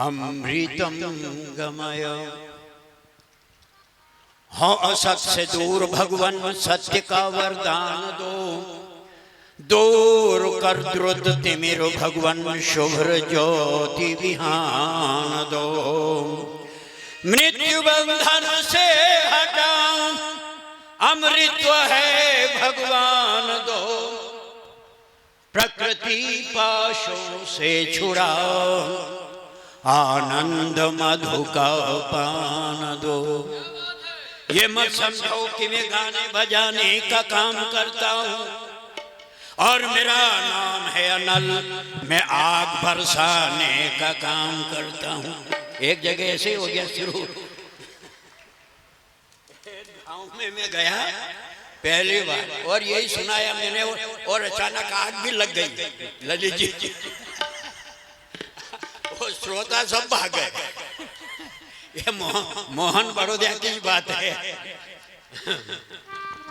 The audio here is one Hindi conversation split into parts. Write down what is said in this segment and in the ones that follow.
अमृतम गमय। हो असत से दूर भगवन सत्य का वरदान दो, दूर कर द्रुत तिमिर भगवन शुभ्र ज्योति विहान दो। मृत्यु बंधन से हटाओ अमृत्व है भगवान दो, प्रकृति पाशों से छुड़ाओ आनंद मधु का पान दो। ये मत समझो कि मैं गाने बजाने का काम करता हूँ और मेरा नाम है अनल, मैं आग बरसाने का काम करता हूँ। एक जगह ऐसे हो गया शुरू, गाँव में मैं गया पहली बार और यही सुनाया मैंने और अचानक आग भी लग गई ललित जी। वो श्रोता सब भाग गए। ये मोहन बड़ौदा की बात है।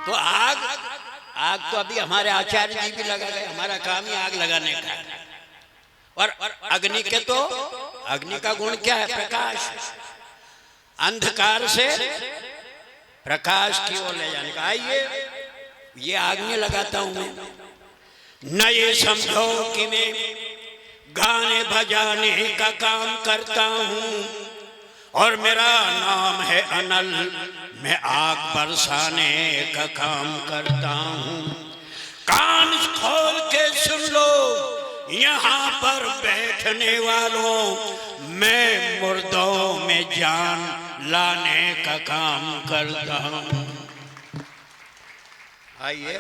तो आग तो अभी हमारे आचार्य जी भी लगा गए। हमारा काम ही आग लगाने का। और अग्नि के तो अग्नि का गुण क्या है? प्रकाश। अंधकार से प्रकाश की ओर ले जाने का। आइए ये आग में लगाता हूं मैं। न ये समझो कि मैं गाने बजाने का काम करता हूं और मेरा नाम है अनल, मैं आग बरसाने का काम करता हूं। कान खोल के सुन लो यहाँ पर बैठने वालों, मैं मुर्दों में जान लाने का काम करता हूं। आइए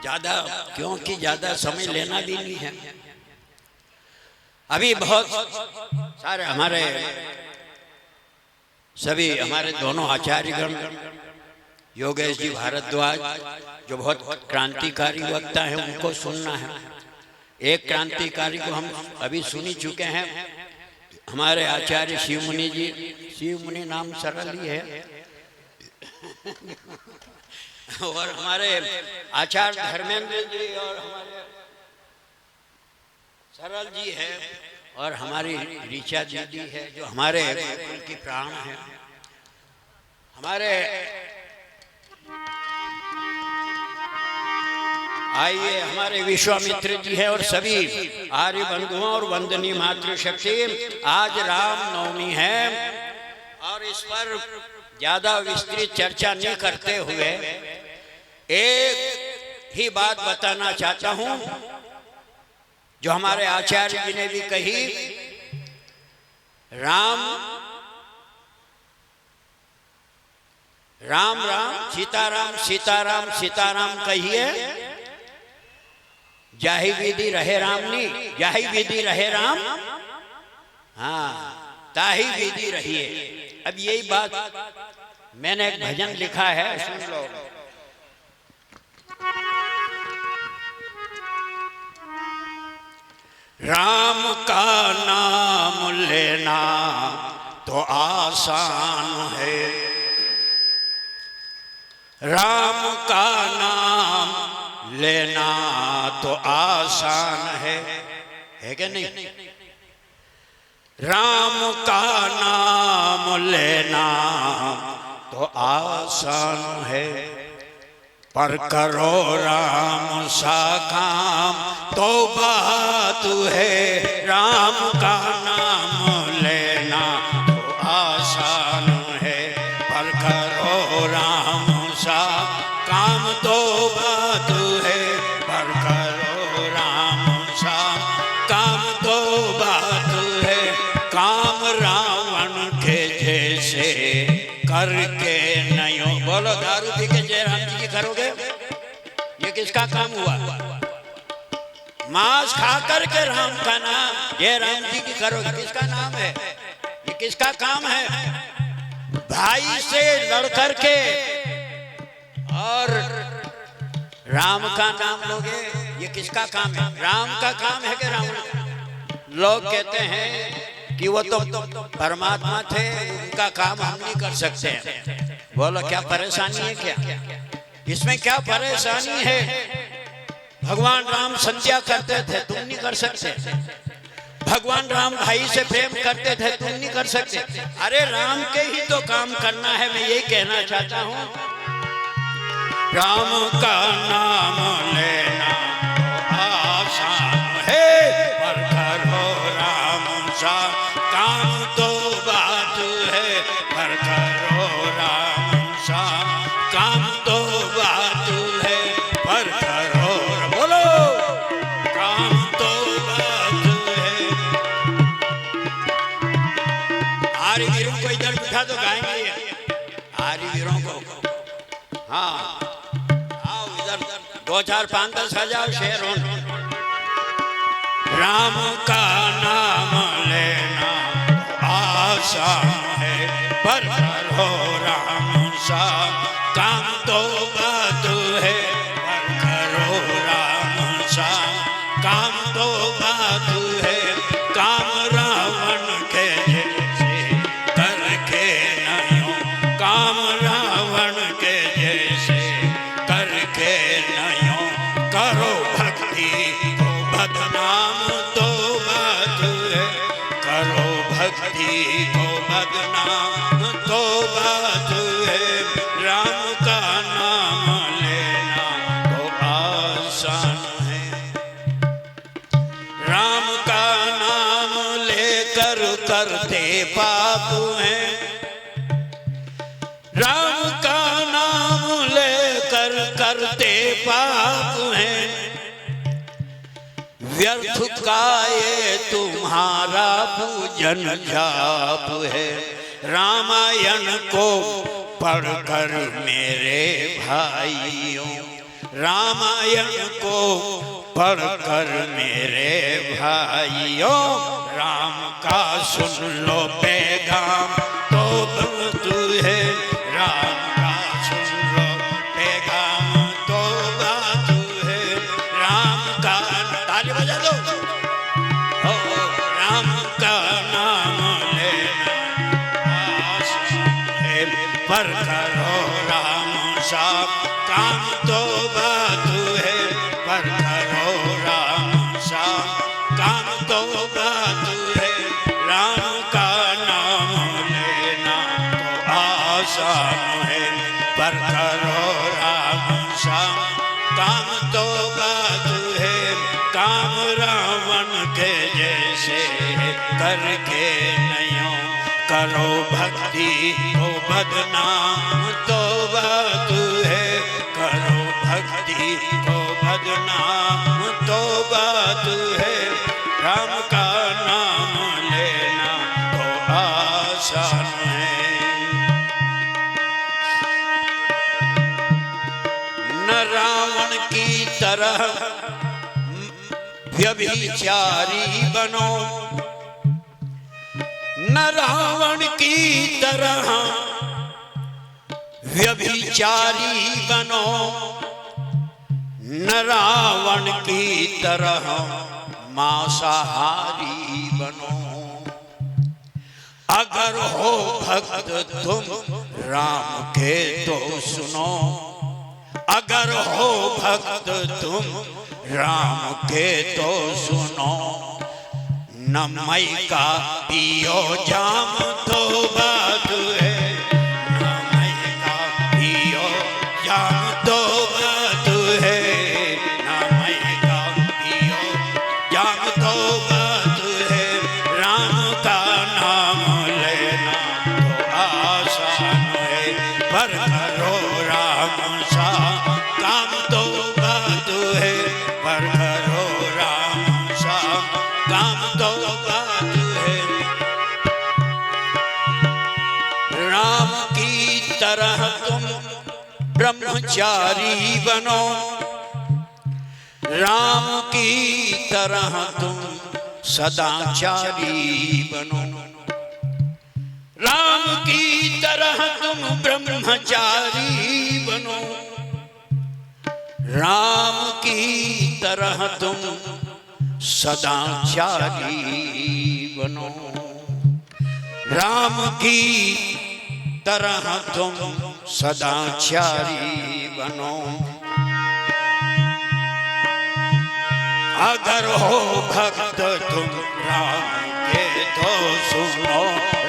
ज्यादा, क्योंकि ज्यादा समय लेना भी नहीं है। अभी बहुत सारे हमारे सभी हमारे दोनों आचार्यगण, योगेश जी भारद्वाज जो बहुत क्रांतिकारी वक्ता है, उनको सुनना है। एक क्रांतिकारी को हम अभी सुन ही चुके हैं, हमारे आचार्य शिवमुनि जी। शिवमुनि नाम सरल ही है। और हमारे आचार्य धर्मेंद्र जी और हमारे सरल जी है और हमारी ऋचा जी है जो हमारे गुरुकुल की प्राण है। हमारे आइए हमारे विश्वामित्र जी है और सभी आर्य बंधुओं और वंदनीय मातृशक्ति। आज रामनवमी है और इस पर ज्यादा विस्तृत चर्चा नहीं करते हुए एक ही बात बताना चाहता हूं जो हमारे आचार्य जी ने भी कही। राम राम राम सीताराम सीताराम सीताराम कहिए, जाहि विधि रहे राम नी, जाहि विधि रहे राम, हाँ ताहि विधि रहिए। अब यही बात मैंने एक भजन लिखा है, सुन लो। राम का नाम लेना तो आसान है, राम का नाम लेना तो आसान है कि नहीं? राम का नाम लेना तो आसान है, पर करो राम सा काम तो बात है। राम का नाम लेना तो आसान है, पर करो राम सा काम तो बात है, पर करो राम सा काम तो बात है। काम रावण के जैसे करके नहीं, बोलो दारू पी के जय राम जी की करोगे, ये किसका काम हुआ? मांस खा करके राम का नाम जय राम जी की करोगे, किसका नाम है? ये किसका काम है? भाई से लड़ करके और राम का नाम लोगे, ये किसका काम है? राम का काम है कि रावण? लोग कहते हैं कि वो तो परमात्मा थे, उनका काम हम नहीं कर सकते हैं। बोलो क्या परेशानी है? क्या इसमें क्या परेशानी है? भगवान राम संध्या करते थे, तुम नहीं कर सकते? भगवान राम भाई से प्रेम करते थे, तुम नहीं कर सकते? अरे राम के ही तो काम करना है, मैं यही कहना चाहता हूँ। राम का नाम लेना आसान है, पर करो राम सा काम तो बात है, पर करो राम सा काम तो बात है, पर करो बोलो काम तो बात है। आर्य वीरों को इधर बिठा तो गाएंगे आर्य वीरों को। हाँ आओ इधर 2 4 5 10 हजार शेर हो। राम का नाम लेना आसान है, पर करो राम सा काम तो बात है, पर करो राम सा काम तो बात है। काम रावण के जैसे करके नहीं, काम रावण के जैसे करके नहीं, करो भक्ति को बदनाम तो बात है, करो भक्ति को बदनाम तो बात है। राम का नाम लेना तो आसान है, राम का नाम लेकर करते पाप हैं, राम का नाम लेकर करते पाप हैं। व्यर्थ का ये तुम्हारा पूजन जाप है, रामायण को पढ़कर मेरे भाइयों, रामायण को पढ़कर मेरे भाइयों, राम का सुन लो पैगाम तो तू है, राम का सुन लो पैगाम तो बात है। राम का ताली बजा दो, हो राम का नाम लेना आसान है, पर करो राम सा काम तो बात है, पर करो राम सा काम तो बात है। राम का नाम लेना तो आसान है, पर करो राम सा काम तो बात है। काम रावण के जैसे करके नहीं, करो भक्ति को बदनाम तो बात है, करो भक्ति को बदनाम तो बात है। राम का नाम लेना तो आसान है। न रावण की तरह व्यभिचारी बनो, न रावण की तरह व्यभिचारी बनो, न रावण की तरह मांसाहारी बनो। अगर हो भक्त तुम राम के तो सुनो, अगर हो भक्त तुम राम के तो सुनो। न मई का पियो जाम तो बात है, न मई का पियो जाम तो बात है, न मई का पियो जाम तो बात है। राम का नाम लेना तो आसान है, पर करो राम सा काम तो बात है, पर करो राम सा काम तो बात है। राम की तरह तुम ब्रह्मचारी बनो, राम की तरह तुम सदाचारी बनो। राम की तरह तुम ब्रह्मचारी बनो, राम की तरह तुम सदाचारी बनो। राम की तरह तुम सदाचारी बनो। अगर हो भक्त तुम राम के तो सुनो,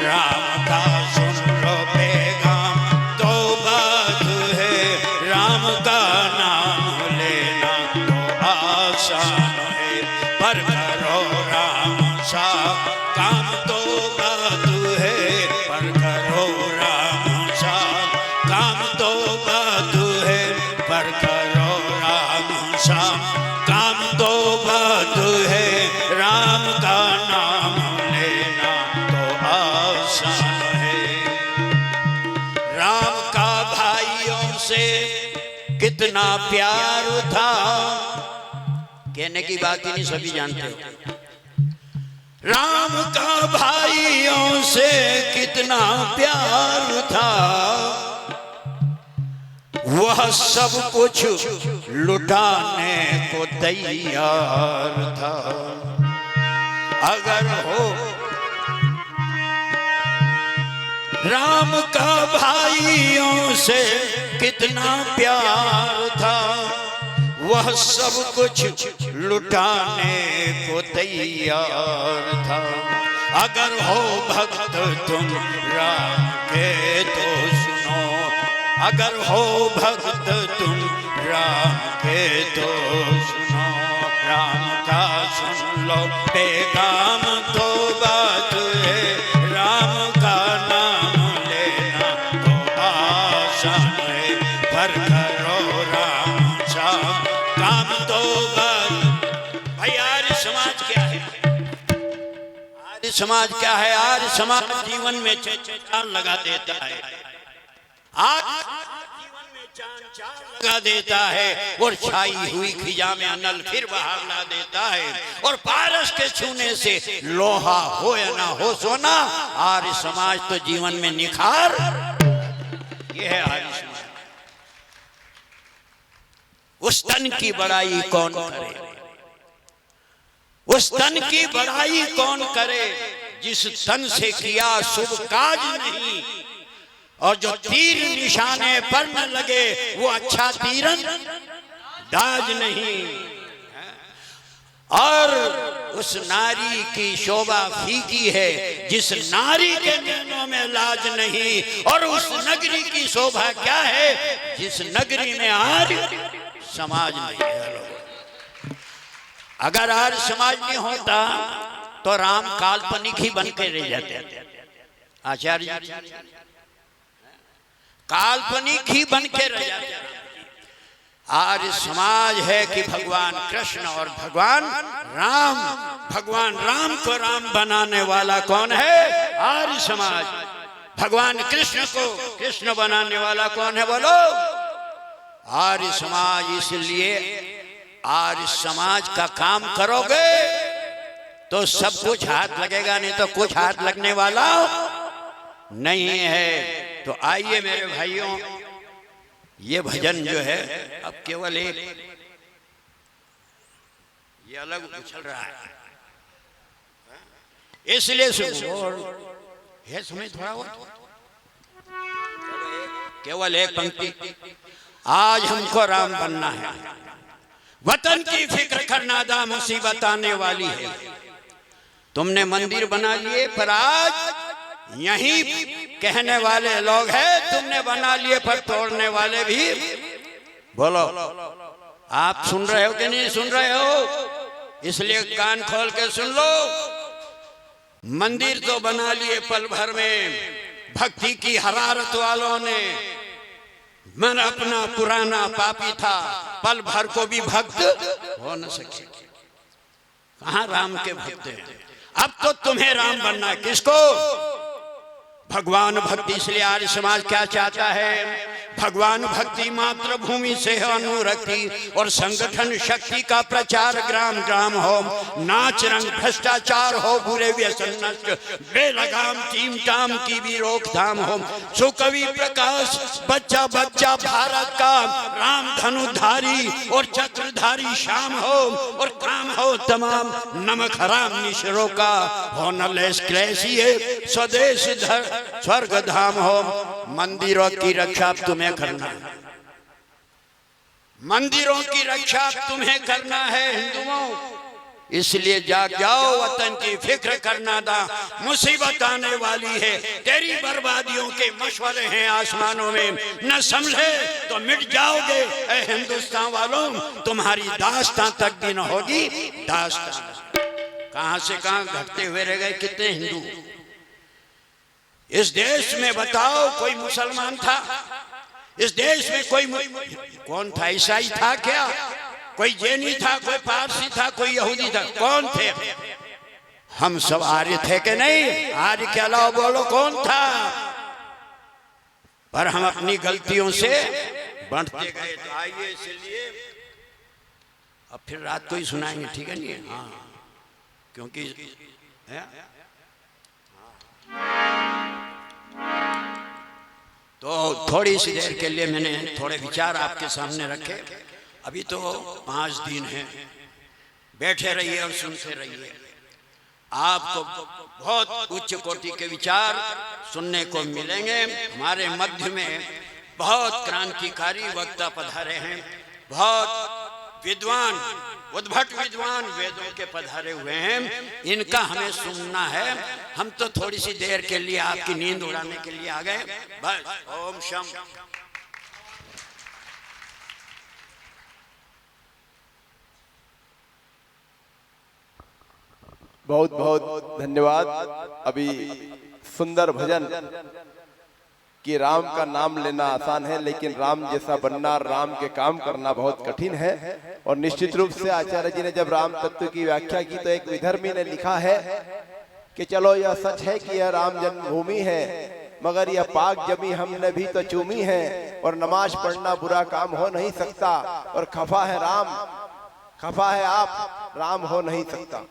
राम का सुन लो पैगाम तो बात है, राम का नाम लेना तो आसान है, पर करो राम सा काम तो बात है, पर करो राम सा काम तो बात है, पर करो राम सा काम तो बात है, राम का नाम लेना तो आसान है। राम का भाइयों से कितना प्यार था, कहने की बात ही नहीं, सभी जानते हो। राम का भाइयों से कितना प्यार था, वह सब कुछ लुटाने को तैयार था। अगर हो राम का भाइयों से कितना प्यार था, वह सब कुछ लुटाने को तैयार था। अगर हो भक्त तुम राम के तो सुनो, अगर हो भक्त तुम राम के तो सुनो, राम का सुन लो पैगाम तो बात है, राम का नाम लेना तो आसान है, पर करो राम सा काम तो बात। भाई आर्य समाज क्या है? आर्य समाज क्या है? आर्य समाज जीवन में चार लगा देता है, आज जीवन में चार लगा देता है, और छाई हुई खिजा में अनल फिर बाहर ला देता है, और पारस के छूने से लोहा हो या ना हो सोना। आर्य समाज तो जीवन में निखार, ये है आर्य समाज। उस तन की बड़ाई कौन करे, उस तन की बड़ाई कौन करे, जिस तन से किया शुभ काज नहीं, और जो तीर निशाने पर न लगे वो अच्छा तीरंदाज नहीं। और उस नारी की शोभा फीकी है जिस नारी के नैनों में लाज नहीं, और उस नगरी की शोभा क्या है जिस नगरी में आर्य समाज नहीं है। अगर आर्य समाज नहीं होता तो राम काल्पनिक ही बन के रह जाते, आचार्य काल्पनिक ही बन के रह जाते। आर्य समाज है कि भगवान कृष्ण और भगवान राम को राम बनाने वाला कौन है? आर्य समाज। भगवान कृष्ण को कृष्ण बनाने वाला कौन है? बोलो, आर्य समाज। इसलिए आर्य समाज का काम करोगे तो सब कुछ हाथ लगेगा, नहीं तो कुछ हाथ लगने वाला नहीं है। तो आइए मेरे भाइयों, ये भजन जो है अब केवल एक ये अलग उछल रहा है, इसलिए है समय थोड़ा और केवल एक पंक्ति। आज हमको राम बनना है, वतन की फिक्र करना दा मुसीबत आने वाली है। तुमने मंदिर बना लिए, पर आज यही कहने वाले लोग हैं तुमने बना लिए, पर तोड़ने वाले भी। बोलो, आप सुन रहे हो कि नहीं सुन रहे हो? इसलिए कान खोल के सुन लो। मंदिर तो बना लिए पल भर में, भक्ति की हरारत वालों ने। मन अपना पुराना पापी था, पल भर को भी भक्त हो न सके। कहां राम के भक्त हैं? अब तो तुम्हें राम बनना है। किसको? भगवान भक्ति। इसलिए आर्य समाज क्या चाहता है? भगवान भक्ति मातृभूमि से है अनुरक्ति, और संगठन शक्ति का प्रचार ग्राम ग्राम हो। नाच रंग भ्रष्टाचार हो, बुरे व्यसन नष्ट, बेलगाम टीम टाम की भी रोकथाम हो। सुकवि प्रकाश बच्चा बच्चा भारत का राम धनुधारी और चक्रधारी श्याम हो, और काम हो तमाम नमक हराम निशरों का हो। न लेस क्लेशिये स्वदेश स्वर्ग धाम हो। मंदिरों की रक्षा तुम्हें करना है, मंदिरों की रक्षा तुम्हें करना है। हिंदुओं, इसलिए जाग जाओ, वतन की फिक्र करना दा, मुसीबत आने वाली है, तेरी बर्बादियों के मशवरे हैं आसमानों में, न समझे तो मिट जाओगे। ए हिंदुस्तान वालों, तुम्हारी दास्तां तक भी न होगी दास्तां। कहां से कहां घटते हुए रह गए कितने हिंदू इस देश में। बताओ, कोई मुसलमान था इस देश में? कोई कौन था? ईसाई था क्या? कोई जैनी था, कोई पारसी था, कोई यहूदी था? कौन थे? हम सब आर्य थे कि नहीं? आर्य के अलावा बोलो कौन था? पर हम अपनी गलतियों से बढ़ते गए। तो आइए, इसलिए अब फिर रात को ही सुनाएंगे, ठीक है नहीं? हाँ, क्योंकि तो थोड़ी सी देर के लिए मैंने थोड़े विचार आपके सामने रखे। अभी तो 5 दिन हैं, बैठे रहिए और सुनते रहिए। आपको बहुत उच्च कोटि के विचार सुनने को मिलेंगे। हमारे मध्य में बहुत क्रांतिकारी वक्ता पधारे हैं, बहुत विद्वान, उद्भट विद्वान वेदों के पधारे हुए हैं। इनका हमें सुनना है। हम तो थोड़ी सी देर के लिए आपकी नींद उड़ाने के लिए आ गए बस। ओम शम। बहुत बहुत धन्यवाद। अभी सुंदर भजन कि राम का नाम लेना आसान है, लेकिन राम जैसा बनना, राम के काम करना बहुत कठिन है। और निश्चित रूप से आचार्य जी ने जब राम तत्व की व्याख्या की तो एक विधर्मी ने लिखा है कि चलो यह सच है कि यह राम जन्मभूमि है, मगर यह पाक जमी हमने भी तो चूमी है, और नमाज पढ़ना बुरा काम हो नहीं सकता, और खफा है राम, खफा है आप, राम हो नहीं सकता।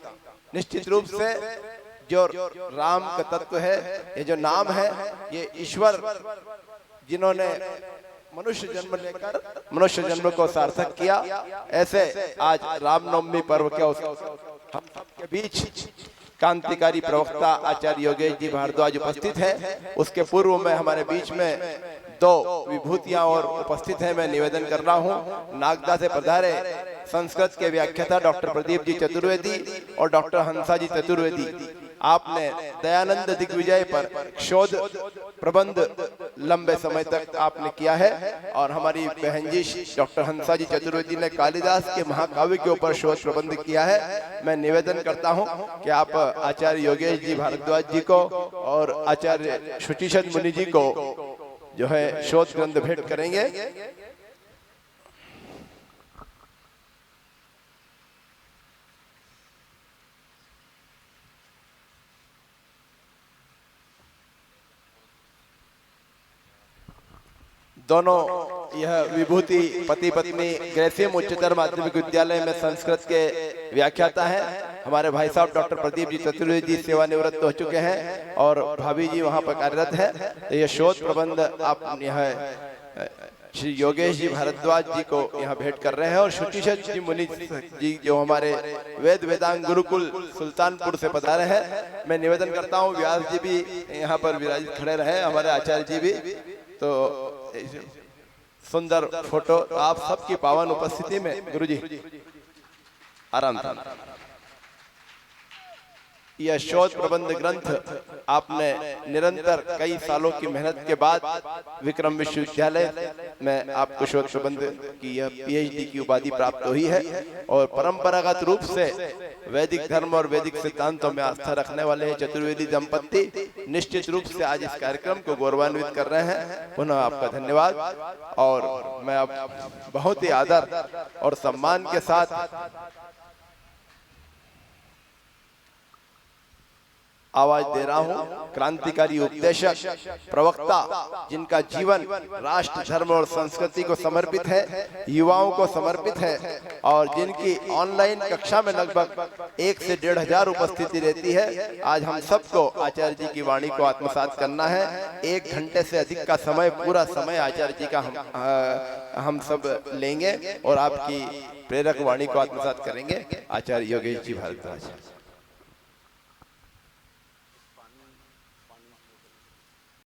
निश्चित रूप से जो राम का तत्व है, ये जो नाम है, ये ईश्वर जिन्होंने मनुष्य जन्म लेकर मनुष्य जन्म को सार्थक किया, ऐसे आज रामनवमी पर्व के हम सबके बीच क्रांतिकारी प्रवक्ता आचार्य योगेश जी भारद्वाज उपस्थित हैं। उसके पूर्व में हमारे बीच में 2 विभूतियां और उपस्थित हैं। मैं निवेदन कर रहा हूं, नागदा से पधारे संस्कृत के व्याख्याता डॉक्टर प्रदीप जी चतुर्वेदी और डॉक्टर हंसा जी चतुर्वेदी, आपने दयानंद दिग्विजय पर शोध प्रबंध लंबे समय तक आपने किया है, और हमारी बहन जी डॉक्टर हंसा जी चतुर्वेदी ने कालिदास के महाकाव्य के ऊपर शोध प्रबंध किया है। मैं निवेदन करता हूं कि आप आचार्य योगेश जी भारद्वाज जी को और आचार्य शुचिशद मुनि जी को जो है शोध ग्रंथ भेंट करेंगे। दोनों यह विभूति पति पत्नी ग्रेसियम उच्चतर माध्यमिक विद्यालय में संस्कृत के व्याख्याता हैं। हमारे भाई साहब डॉक्टर प्रदीप जी चतुर्वेदी जी सेवानिवृत्त हो चुके हैं और भाभी जी वहां पर कार्यरत है। तो यह शोध प्रबंध आप यह श्री योगेश जी भारद्वाज जी को यहाँ भेंट कर रहे हैं, और शुचिशद जी मुनि जी जो हमारे वेद वेदांग गुरुकुल सुल्तानपुर से पधारे हैं। मैं निवेदन करता हूँ व्यास जी भी यहाँ पर विराजित खड़े रहे, हमारे आचार्य जी भी। तो सुंदर फोटो आप सबकी पावन उपस्थिति में गुरुजी आराम था। यह शोध प्रबंध ग्रंथ आपने निरंतर कई सालों की मेहनत के बाद विक्रम विश्वविद्यालय में आपको शोध प्रबंध की यह पीएचडी की उपाधि प्राप्त हुई है, और परंपरागत रूप से वैदिक धर्म और वैदिक सिद्धांतों में आस्था रखने वाले चतुर्वेदी दंपत्ति निश्चित रूप से आज इस कार्यक्रम को गौरवान्वित कर रहे हैं। पुनः आपका धन्यवाद। और मैं अब बहुत ही आदर और सम्मान के साथ आवाज दे रहा हूं क्रांतिकारी उपदेशक प्रवक्ता, जिनका जीवन राष्ट्र धर्म और संस्कृति को समर्पित है, युवाओं को समर्पित है, और जिनकी ऑनलाइन कक्षा में लगभग 1 से 1.5 हजार उपस्थिति रहती है। आज हम सबको आचार्य जी की वाणी को आत्मसात करना है। 1 घंटे से अधिक का समय, पूरा समय आचार्य जी का हम सब लेंगे और आपकी प्रेरक वाणी को आत्मसात करेंगे। आचार्य योगेश जी भारद्वाज।